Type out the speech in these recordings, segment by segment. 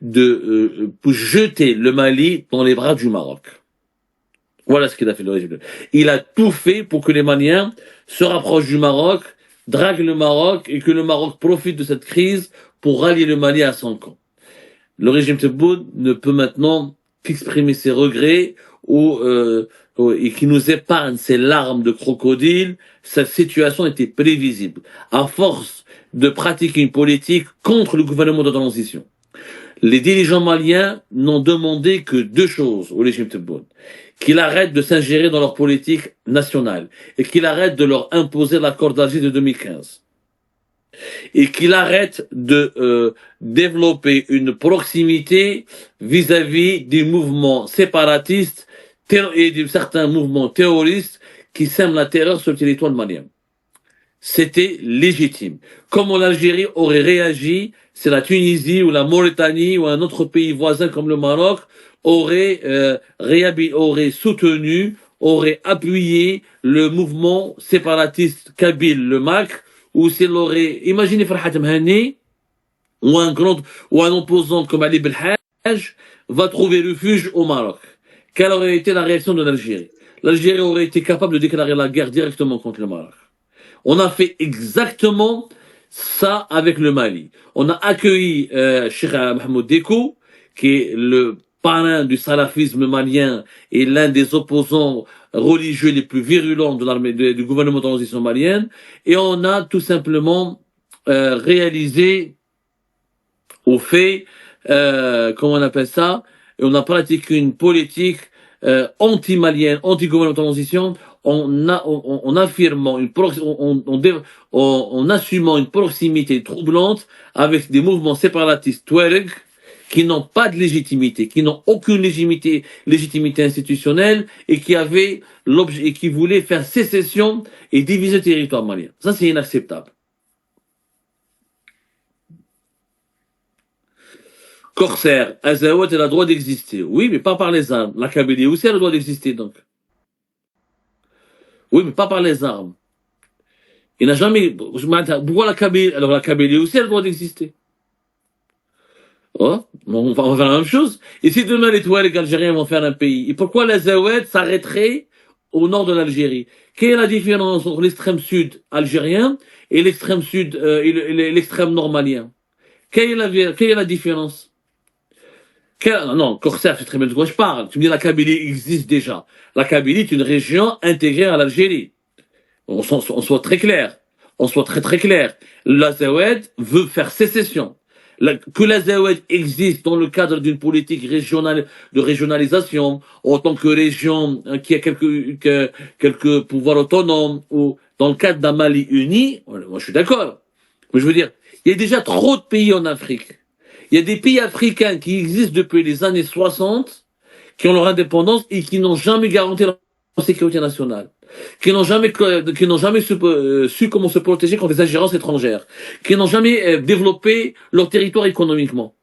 pour jeter le Mali dans les bras du Maroc. Voilà ce qu'il a fait le régime. Il a tout fait pour que les Maliens se rapprochent du Maroc, draguent le Maroc et que le Maroc profite de cette crise pour rallier le Mali à son camp. Le régime Tebboune ne peut maintenant qu'exprimer ses regrets et qui nous épargne ses larmes de crocodile. Cette situation était prévisible, à force de pratiquer une politique contre le gouvernement de transition. Les dirigeants maliens n'ont demandé que deux choses au régime Tebboune: qu'il arrête de s'ingérer dans leur politique nationale et qu'il arrête de leur imposer l'accord d'Alger de 2015. Et qu'il arrête de développer une proximité vis-à-vis des mouvements séparatistes et de certains mouvements terroristes qui sèment la terreur sur le territoire malien. C'était légitime. Comment l'Algérie aurait réagi si la Tunisie ou la Mauritanie ou un autre pays voisin comme le Maroc aurait soutenu, aurait appuyé le mouvement séparatiste kabyle, le MAK, ou s'il aurait, imaginez Farhat Mhani, ou un opposant comme Ali Belhaj, va trouver refuge au Maroc. Quelle aurait été la réaction de l'Algérie? L'Algérie aurait été capable de déclarer la guerre directement contre le Maroc. On a fait exactement ça avec le Mali. On a accueilli Cheikh Mahmoud Dekou, qui est le parrain du salafisme malien et l'un des opposants religieux les plus virulents de l'armée du gouvernement de transition malienne, et on a tout simplement réalisé au fait, comment on appelle ça, et on a pratiqué une politique anti-malienne, anti-gouvernement de transition, en affirmant en assumant une proximité troublante avec des mouvements séparatistes Touareg qui n'ont pas de légitimité, qui n'ont aucune légitimité institutionnelle et qui voulaient faire sécession et diviser le territoire malien. Ça, c'est inacceptable. Corsaire, Azawad, elle a le droit d'exister. Oui, mais pas par les armes. La Kabylie aussi, elle a le droit d'exister, donc. Oui, mais pas par les armes. Il n'a jamais, pourquoi la Kabylie? Alors la Kabylie aussi, elle a le droit d'exister. Oh, on va faire la même chose. Et si demain les Touaregs algériens vont faire un pays, et pourquoi les Azawad s'arrêteraient au nord de l'Algérie? Quelle est la différence entre l'extrême sud algérien et l'extrême sud, l'extrême nord malien? Quelle est la différence? Non, Corsaire, c'est très bien de quoi je parle. Tu me dis la Kabylie existe déjà. La Kabylie est une région intégrée à l'Algérie. On soit très clair. On soit très très clair. L'Azawad veut faire sécession. Que l'Azawad existe dans le cadre d'une politique régionale, de régionalisation, en tant que région qui a quelques pouvoirs autonomes, ou dans le cadre d'un Mali uni, moi je suis d'accord. Mais je veux dire, il y a déjà trop de pays en Afrique. Il y a des pays africains qui existent depuis les années 60, qui ont leur indépendance et qui n'ont jamais garanti leur sécurité nationale, qui n'ont jamais su comment se protéger contre les ingérences étrangères, qui n'ont jamais développé leur territoire économiquement.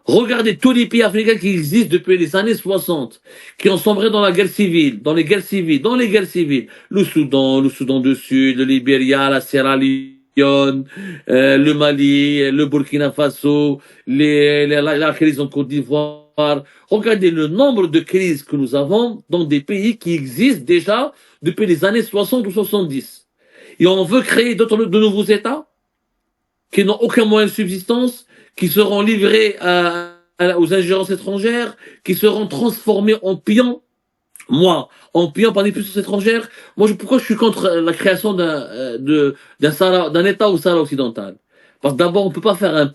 Regardez tous les pays africains qui existent depuis les années 60, qui ont sombré dans la guerre civile, dans les guerres civiles, le Soudan du Sud, le Libéria, la Sierra Leone, le Mali, le Burkina Faso, la crise en Côte d'Ivoire. Regardez le nombre de crises que nous avons dans des pays qui existent déjà depuis les années 60 ou 70. Et on veut créer de nouveaux États qui n'ont aucun moyen de subsistance, qui seront livrés aux ingérences étrangères, qui seront transformés en pions. Moi, en pion par des puissances étrangères, pourquoi je suis contre la création d'un État au Sahara occidental? Parce que d'abord, on ne peut pas faire un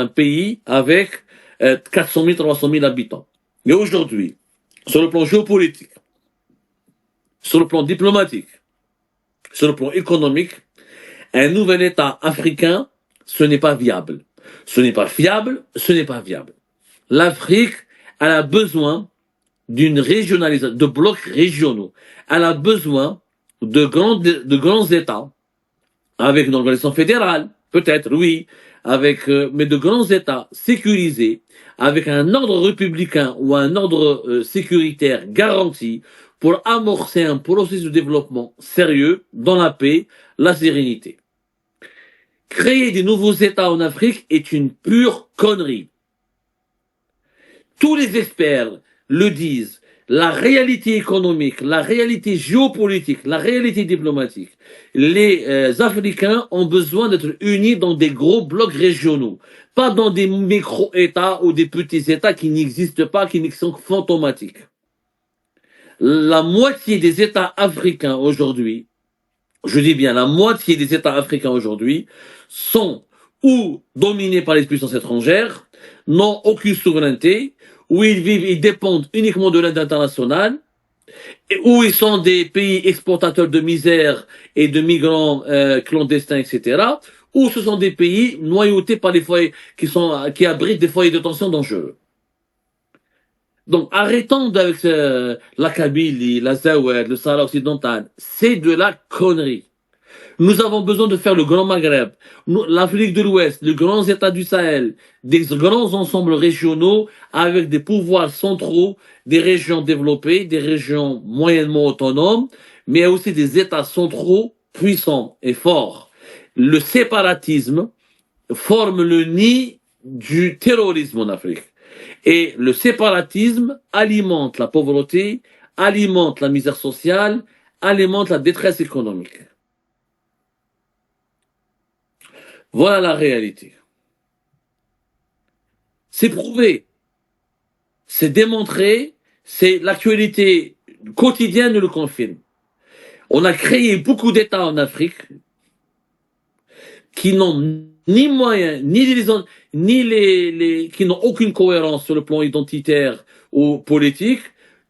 pays avec 400 000, 300 000 habitants. Mais aujourd'hui, sur le plan géopolitique, sur le plan diplomatique, sur le plan économique, un nouvel État africain, ce n'est pas viable. Ce n'est pas fiable, ce n'est pas viable. L'Afrique, elle a besoin d'une régionalisation, de blocs régionaux. Elle a besoin de grands États, avec une organisation fédérale, peut-être, oui, mais de grands États sécurisés, avec un ordre républicain ou un ordre sécuritaire garanti pour amorcer un processus de développement sérieux dans la paix, la sérénité. créer des nouveaux États en Afrique est une pure connerie. Tous les experts le disent. La réalité économique, la réalité géopolitique, la réalité diplomatique. Les Africains ont besoin d'être unis dans des gros blocs régionaux, pas dans des micro-États ou des petits États qui n'existent pas, qui sont fantomatiques. La moitié des États africains aujourd'hui, je dis bien la moitié des États africains aujourd'hui, sont ou dominés par les puissances étrangères, n'ont aucune souveraineté, où ils vivent, ils dépendent uniquement de l'aide internationale, où ils sont des pays exportateurs de misère et de migrants clandestins, etc., ou ce sont des pays noyautés par les foyers qui abritent des foyers de tension dangereux. Donc arrêtons avec la Kabylie, la Zawed, le Sahara occidental, c'est de la connerie. Nous avons besoin de faire le Grand Maghreb, l'Afrique de l'Ouest, les grands États du Sahel, des grands ensembles régionaux avec des pouvoirs centraux, des régions développées, des régions moyennement autonomes, mais aussi des États centraux puissants et forts. Le séparatisme forme le nid du terrorisme en Afrique. Et le séparatisme alimente la pauvreté, alimente la misère sociale, alimente la détresse économique. Voilà la réalité. C'est prouvé, c'est démontré, c'est l'actualité quotidienne le confirme. On a créé beaucoup d'États en Afrique qui n'ont ni moyens, qui n'ont aucune cohérence sur le plan identitaire ou politique,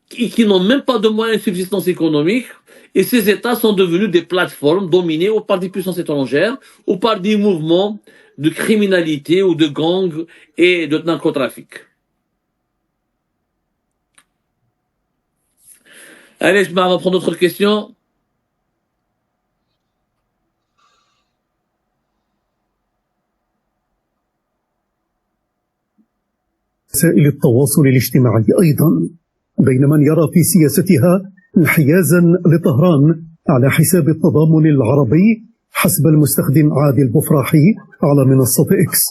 qui n'ont même pas de moyens de subsistance économique. Et ces États sont devenus des plateformes dominées ou par des puissances étrangères ou par des mouvements de criminalité ou de gangs et de narcotrafic. Allez, je vais reprendre d'autres questions. وسائل التواصل الاجتماعي أيضا بين من يرى في سياستها انحيازا لطهران على حساب التضامن العربي حسب المستخدم عادل بفراحي على منصة إكس،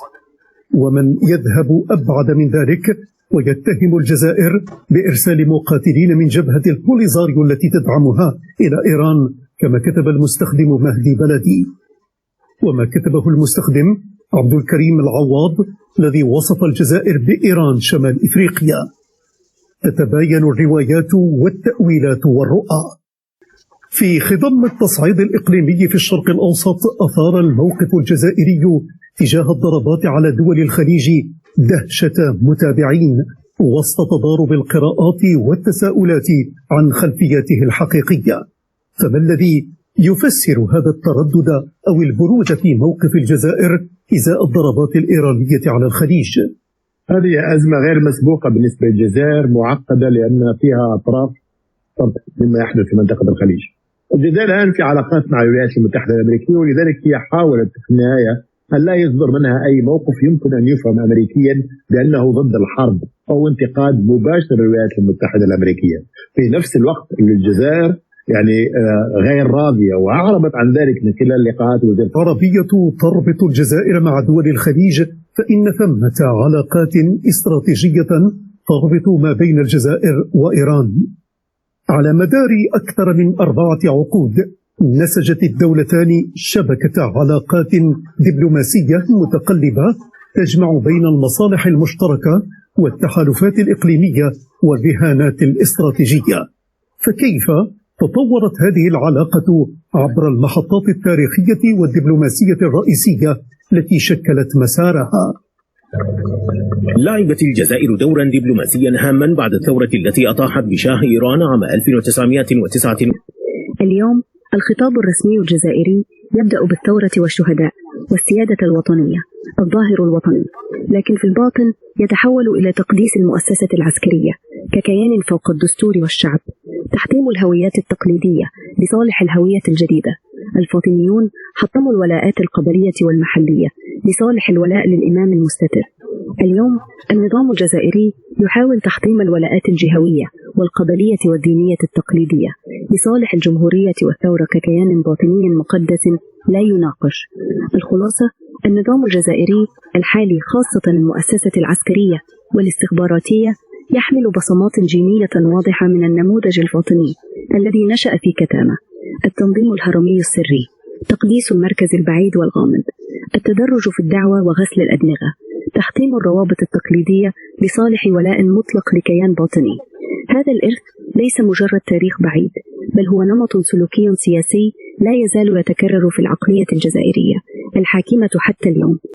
ومن يذهب أبعد من ذلك ويتهم الجزائر بإرسال مقاتلين من جبهة البوليزاريو التي تدعمها إلى إيران كما كتب المستخدم مهدي بلدي. وما كتبه المستخدم عبد الكريم العواض الذي وصف الجزائر بإيران شمال إفريقيا. تتباين الروايات والتأويلات والرؤى. في خضم التصعيد الإقليمي في الشرق الأوسط أثار الموقف الجزائري تجاه الضربات على دول الخليج دهشة متابعين وسط تضارب القراءات والتساؤلات عن خلفياته الحقيقية. فما الذي يفسر هذا التردد أو البروج في موقف الجزائر إزاء الضربات الإيرانية على الخليج؟ هذه أزمة غير مسبوقة بالنسبة للجزائر، معقدة لأن فيها أطراف مما يحدث في منطقة الخليج. الجزائر الآن في علاقات مع الولايات المتحدة الأمريكية، ولذلك هي حاولت في النهاية أن لا يصدر منها أي موقف يمكن أن يفهم أمريكيا بأنه ضد الحرب أو انتقاد مباشر للولايات المتحدة الأمريكية. في نفس الوقت الجزائر غير راضية وأعربت عن ذلك من خلال لقاءات وزير العربية تربط الجزائر مع دول الخليج، فإن ثمة علاقات استراتيجية تربط ما بين الجزائر وإيران. على مدار أكثر من 4 عقود نسجت الدولتان شبكة علاقات دبلوماسية متقلبة تجمع بين المصالح المشتركة والتحالفات الإقليمية والرهانات الاستراتيجية. فكيف تطورت هذه العلاقة عبر المحطات التاريخية والدبلوماسية الرئيسية التي شكلت مسارها؟ لعبت الجزائر دورا دبلوماسيا هاما بعد الثورة التي أطاحت بشاه إيران عام 1999. اليوم الخطاب الرسمي الجزائري يبدأ بالثورة والشهداء والسيادة الوطنية، الظاهر الوطني، لكن في الباطن يتحول إلى تقديس المؤسسة العسكرية ككيان فوق الدستور والشعب، تحطيم الهويات التقليدية لصالح الهوية الجديدة. الفاطميون حطموا الولاءات القبلية والمحلية لصالح الولاء للإمام المستتر. اليوم النظام الجزائري يحاول تحطيم الولاءات الجهوية والقبلية والدينية التقليدية لصالح الجمهورية والثورة ككيان باطني مقدس لا يناقش. الخلاصة النظام الجزائري الحالي خاصة المؤسسة العسكرية والاستخباراتية يحمل بصمات جينية واضحة من النموذج الفاطمي الذي نشأ في كتامة. التنظيم الهرمي السري، تقديس المركز البعيد والغامض، التدرج في الدعوة وغسل الأدمغة، تحطيم الروابط التقليدية لصالح ولاء مطلق لكيان باطني. هذا الإرث ليس مجرد تاريخ بعيد، بل هو نمط سلوكي سياسي لا يزال يتكرر في العقلية الجزائرية الحاكمة حتى اليوم.